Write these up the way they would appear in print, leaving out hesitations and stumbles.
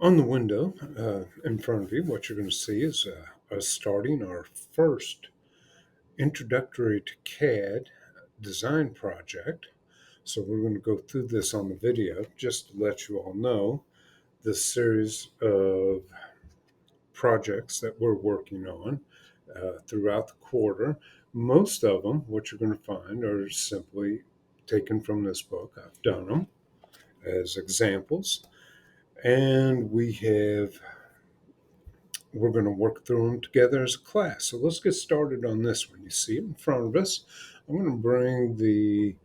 On the window in front of you, what you're going to see is us starting our first introductory to CAD design project. So we're going to go through this on the video just to let you all know this series of projects that we're working on throughout the quarter. Most of them, what you're going to find, are simply taken from this book. I've done them as examples, and we're going to work through them together as a class. So let's get started on this one. You see it in front of us. I'm going to bring the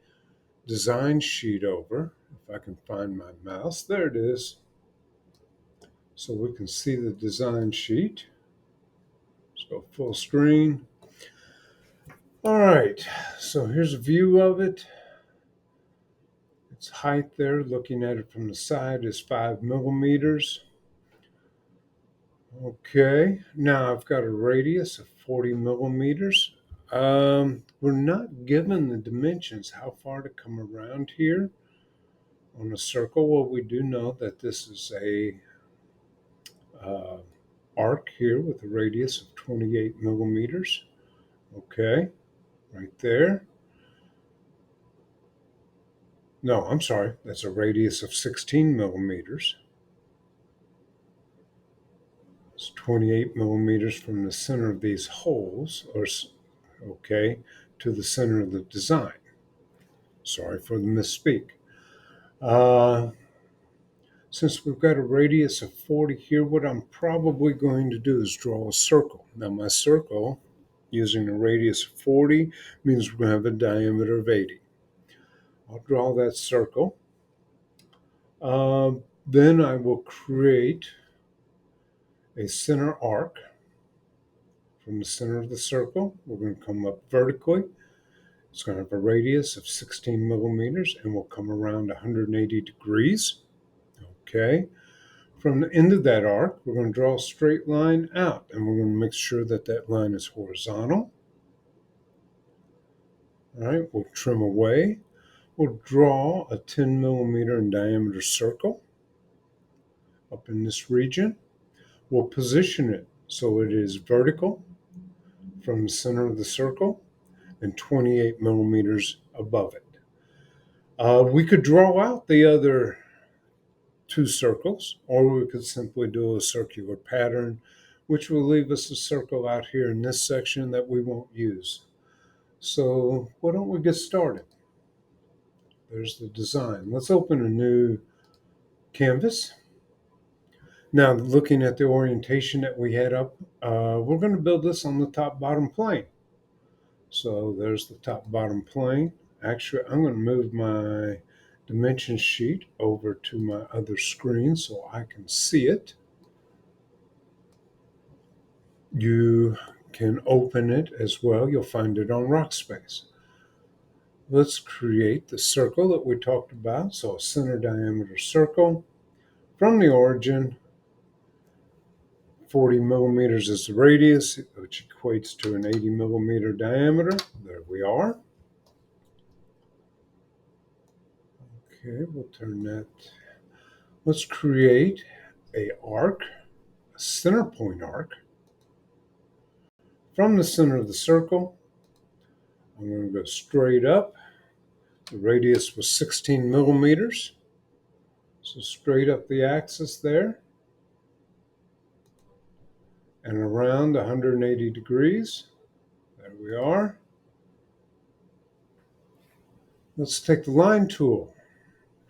design sheet over. If I can find my mouse, there it is. So we can see the design sheet. Let's go full screen. All right, so here's a view of it. Its height there, looking at it from the side, is 5 millimeters. Okay, now I've got a radius of 40 millimeters. We're not given the dimensions, how far to come around here on a circle. Well, we do know that this is a uh, arc here with a radius of 28 millimeters. Okay, right there. No, I'm sorry, that's a radius of 16 millimeters. It's 28 millimeters from the center of these holes, okay, to the center of the design. Sorry for the misspeak. Uh, since we've got a radius of 40 here, what I'm probably going to do is draw a circle. Now my circle, using a radius of 40, means we're going to have a diameter of 80. I'll draw that circle. Then I will create a center arc. From the center of the circle, we're going to come up vertically. It's going to have a radius of 16 millimeters and will come around 180 degrees. Okay. From the end of that arc, we're going to draw a straight line out, and we're going to make sure that that line is horizontal. All right, we'll trim away. We'll draw a 10 millimeter in diameter circle up in this region. We'll position it so it is vertical from the center of the circle and 28 millimeters above it. We could draw out the other two circles, or we could simply do a circular pattern, which will leave us a circle out here in this section that we won't use. So why don't we get started? There's the design. Let's open a new canvas. Now, looking at the orientation that we had up, we're going to build this on the top bottom plane. So there's the top bottom plane. Actually, I'm going to move my dimension sheet over to my other screen so I can see it. You can open it as well. You'll find it on Rockspace. Let's create the circle that we talked about. So a center diameter circle. From the origin, 40 millimeters is the radius, which equates to an 80 millimeter diameter. There we are. Okay, we'll turn that. Let's create a arc, a center point arc. From the center of the circle, I'm going to go straight up. The radius was 16 millimeters. So straight up the axis there and around 180 degrees. There we are. Let's take the line tool.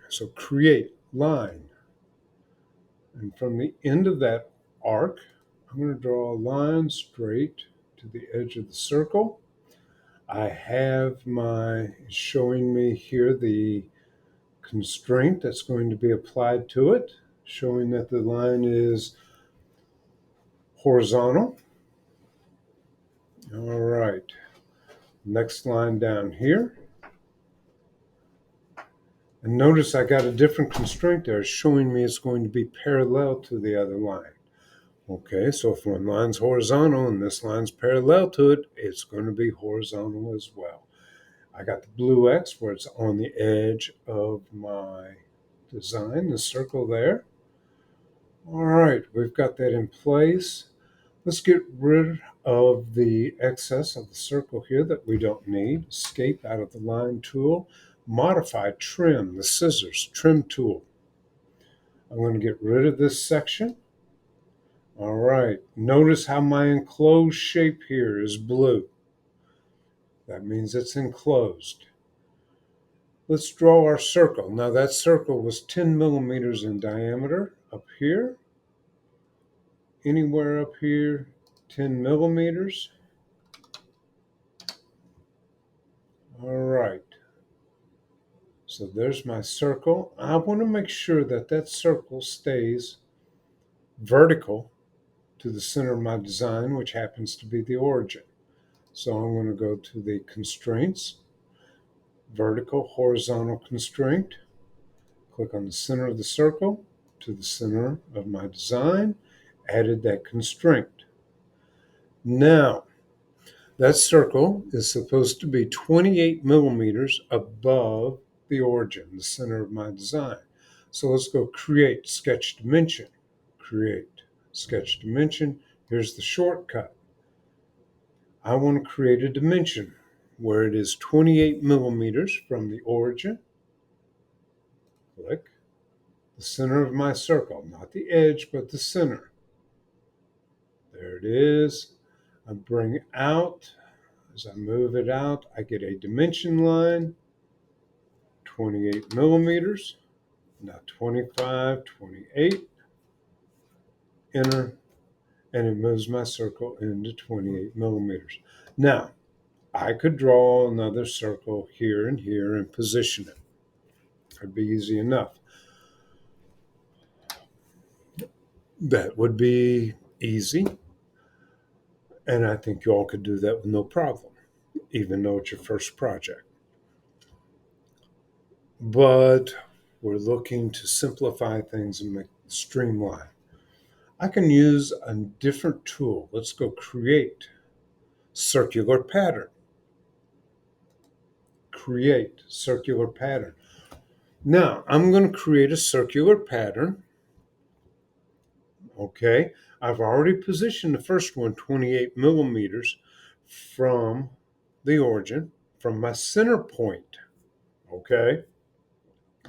So create line. And from the end of that arc, I'm going to draw a line straight to the edge of the circle. I have showing me here the constraint that's going to be applied to it, showing that the line is horizontal. All right, next line down here. And notice I got a different constraint there, showing me it's going to be parallel to the other line. Okay, so if one line's horizontal and this line's parallel to it, it's going to be horizontal as well. I got the blue X where it's on the edge of my design, the circle there. All right, we've got that in place. Let's get rid of the excess of the circle here that we don't need. Escape out of the line tool. Modify trim, the scissors, trim tool. I'm going to get rid of this section. All right, notice how my enclosed shape here is blue. That means it's enclosed. Let's draw our circle. Now that circle was 10 millimeters in diameter up here. Anywhere up here, 10 millimeters. All right. So there's my circle. I want to make sure that that circle stays vertical to the center of my design, which happens to be the origin. So I'm going to go to the constraints, vertical, horizontal constraint, click on the center of the circle to the center of my design, added that constraint. Now, that circle is supposed to be 28 millimeters above the origin, the center of my design. So let's go create sketch dimension. Create sketch dimension. Here's the shortcut. I want to create a dimension where it is 28 millimeters from the origin. Click the center of my circle, not the edge, but the center. There it is. I bring out, as I move it out, I get a dimension line, 28 millimeters, not 25, 28, enter, and it moves my circle into 28 millimeters. Now, I could draw another circle here and position it. It'd be easy enough. That would be easy, and I think you all could do that with no problem, even though it's your first project. But we're looking to simplify things and make streamline. I can use a different tool. Let's go create circular pattern. Create circular pattern. Now, I'm going to create a circular pattern. Okay, I've already positioned the first one 28 millimeters from the origin, from my center point, okay,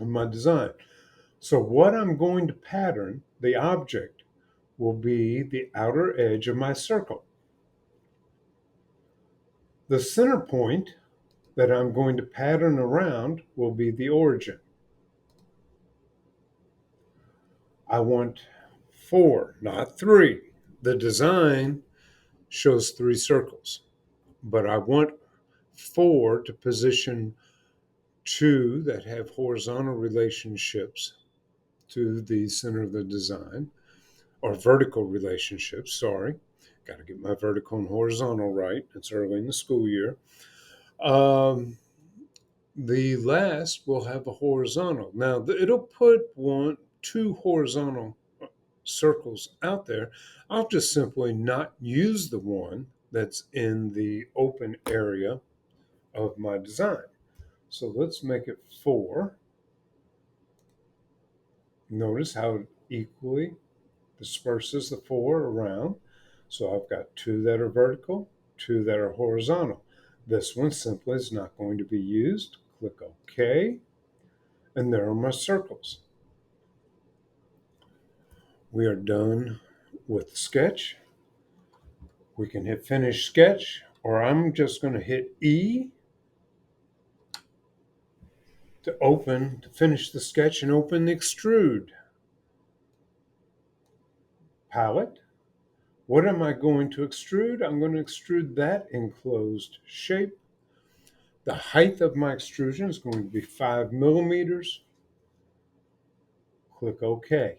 of my design. So what I'm going to pattern, the object, will be the outer edge of my circle. The center point that I'm going to pattern around will be the origin. I want 4, not 3. The design shows 3 circles, but I want 4 to position 2 that have horizontal relationships to the center of the design, or vertical relationships, sorry. Got to get my vertical and horizontal right. It's early in the school year. The last will have a horizontal. Now, it'll put 2 horizontal circles out there. I'll just simply not use the one that's in the open area of my design. So let's make it 4. Notice how it equally disperses the 4 around. So I've got 2 that are vertical, 2 that are horizontal. This one simply is not going to be used. Click OK, and there are my circles. We are done with the sketch. We can hit Finish Sketch, or I'm just going to hit E to finish the sketch and open the Extrude palette. What am I going to extrude? I'm going to extrude that enclosed shape. The height of my extrusion is going to be 5 millimeters. Click OK.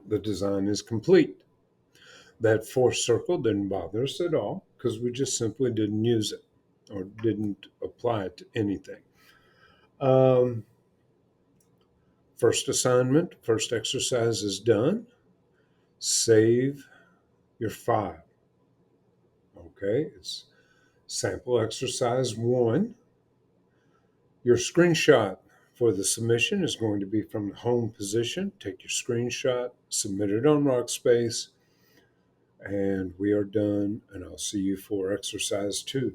The design is complete. That 4th circle didn't bother us at all because we just simply didn't use it or didn't apply it to anything. First assignment, first exercise is done. Save your file. Okay, it's sample exercise 1. Your screenshot for the submission is going to be from the home position. Take your screenshot, submit it on Workspace, and we are done. And I'll see you for exercise 2.